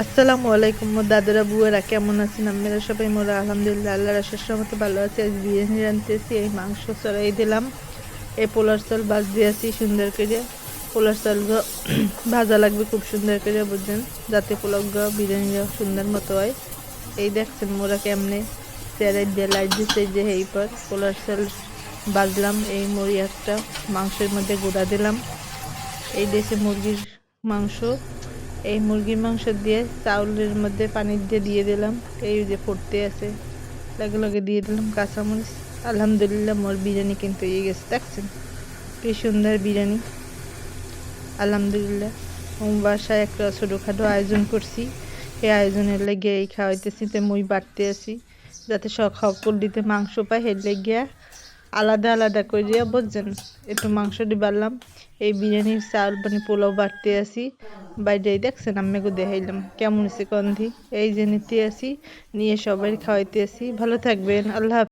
আসসালামু আলাইকুম মোর দাদারা বুয়ারা কেমন আছেন আপনারা সবাই? মোরা আলহামদুলিল্লাহ আল্লাহর আশীর্বাদ রহমতে ভালো আছি। আজ বিরিয়ানি রাঁধতেছি, এই মাংস চড়াই দিলাম, এই পোলার চাল ভাজ দিয়েছি সুন্দর করে। পোলার চাল ভাজা লাগবে খুব সুন্দর করে, বুঝছেন, যাতে পোলাও বিরিয়ানি সুন্দর মতো হয়। এই দেখছেন মোরা কেমনে চেয়ারের দিয়ে লাইট দিচ্ছে, যে এই পর পোলার চাল ভাজলাম। এই মুড়ি একটা মাংসের মধ্যে গুঁড়া দিলাম। এই দেশে মুরগির মাংস, এই মুরগির মাংস দিয়ে চাউলের মধ্যে পানি দিয়ে দিলাম। এই যে ফুটতে আছে, লগে লগে দিয়ে দিলাম কাঁচামরিচ। আলহামদুলিল্লাহ মোর বিরিয়ানি কিন্তু হয়ে গেছে, দেখছেন কি সুন্দর বিরিয়ানি। আলহামদুলিল্লাহ বাসায় একটা ছোটোখাটো আয়োজন করছি, এই আয়োজনের লেগে এই খাওয়াইতেছি, তো মুই বাড়তে আছি যাতে সকল মাংস পায়, এর লেগিয়া আলাদা আলাদা করে বুঝছেন একটু মাংস দিয়ে বাড়লাম। এই বিরিয়ানির চাউল মানে পোলাও বাড়তে আসি বাইরে, দেখছেন আম্মাকে দেখাইলাম কেমন হয়েছে গন্ধি। এই যে নিতে আসি, নিয়ে সবাই খাওয়াইতে আসি। ভালো থাকবেন, আল্লাহ হাফেজ।